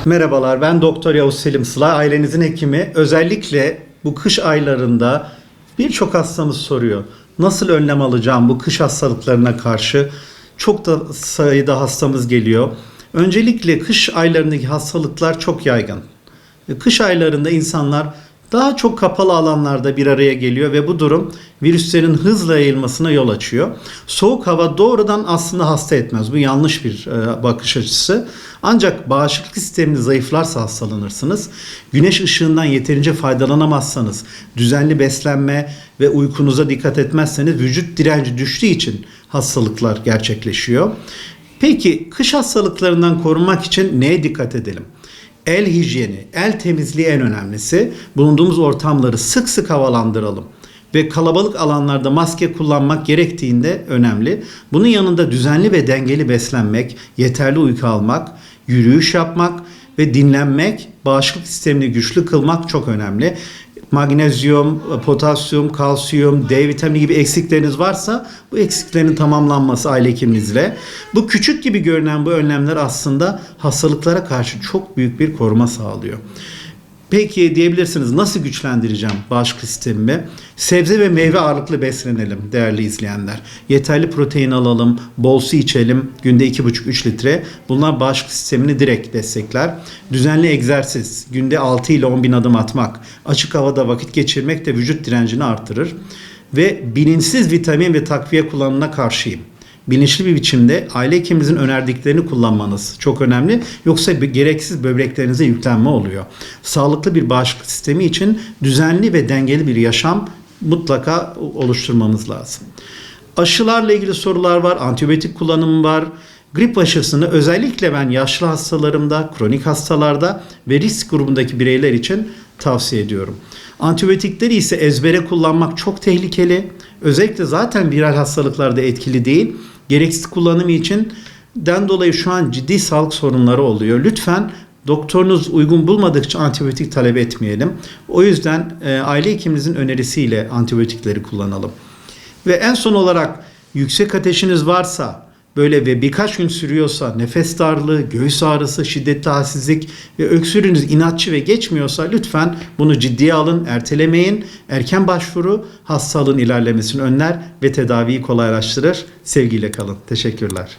Merhabalar, ben Doktor Yavuz Selim Sıla, ailenizin hekimi. Özellikle bu kış aylarında birçok hastamız soruyor. Nasıl önlem alacağım bu kış hastalıklarına karşı? Çok da sayıda hastamız geliyor. Öncelikle kış aylarındaki hastalıklar çok yaygın. Kış aylarında insanlar daha çok kapalı alanlarda bir araya geliyor ve bu durum virüslerin hızla yayılmasına yol açıyor. Soğuk hava doğrudan aslında hasta etmez. Bu yanlış bir bakış açısı. Ancak bağışıklık sisteminiz zayıflarsa hastalanırsınız. Güneş ışığından yeterince faydalanamazsanız, düzenli beslenme ve uykunuza dikkat etmezseniz vücut direnci düştüğü için hastalıklar gerçekleşiyor. Peki kış hastalıklarından korunmak için neye dikkat edelim? El hijyeni, el temizliği en önemlisi. Bulunduğumuz ortamları sık sık havalandıralım. Ve kalabalık alanlarda maske kullanmak gerektiğinde önemli. Bunun yanında düzenli ve dengeli beslenmek, yeterli uyku almak, yürüyüş yapmak ve dinlenmek, bağışıklık sistemini güçlü kılmak çok önemli. Magnezyum, potasyum, kalsiyum, D vitamini gibi eksikleriniz varsa bu eksiklerin tamamlanması aile hekiminizle. Bu küçük gibi görünen bu önlemler aslında hastalıklara karşı çok büyük bir koruma sağlıyor. Peki diyebilirsiniz, nasıl güçlendireceğim bağışıklık sistemimi? Sebze ve meyve ağırlıklı beslenelim değerli izleyenler. Yeterli protein alalım, bol su içelim, günde 2,5-3 litre. Bunlar bağışıklık sistemini direkt destekler. Düzenli egzersiz, günde 6 ile 10 bin adım atmak, açık havada vakit geçirmek de vücut direncini artırır. Ve bilinçsiz vitamin ve takviye kullanımına karşıyım. Bilinçli bir biçimde aile hekiminizin önerdiklerini kullanmanız çok önemli. Yoksa gereksiz böbreklerinize yüklenme oluyor. Sağlıklı bir bağışıklık sistemi için düzenli ve dengeli bir yaşam mutlaka oluşturmamız lazım. Aşılarla ilgili sorular var, antibiyotik kullanımı var. Grip aşısını özellikle ben yaşlı hastalarımda, kronik hastalarda ve risk grubundaki bireyler için tavsiye ediyorum. Antibiyotikleri ise ezbere kullanmak çok tehlikeli. Özellikle zaten viral hastalıklarda etkili değil. Gereksiz kullanımı için dolayı şu an ciddi sağlık sorunları oluyor. Lütfen doktorunuz uygun bulmadıkça antibiyotik talep etmeyelim. O yüzden aile hekimimizin önerisiyle antibiyotikleri kullanalım. Ve en son olarak yüksek ateşiniz varsa böyle ve birkaç gün sürüyorsa, nefes darlığı, göğüs ağrısı, şiddetli halsizlik ve öksürüğünüz inatçı ve geçmiyorsa lütfen bunu ciddiye alın, ertelemeyin. Erken başvuru hastalığın ilerlemesini önler ve tedaviyi kolaylaştırır. Sevgiyle kalın. Teşekkürler.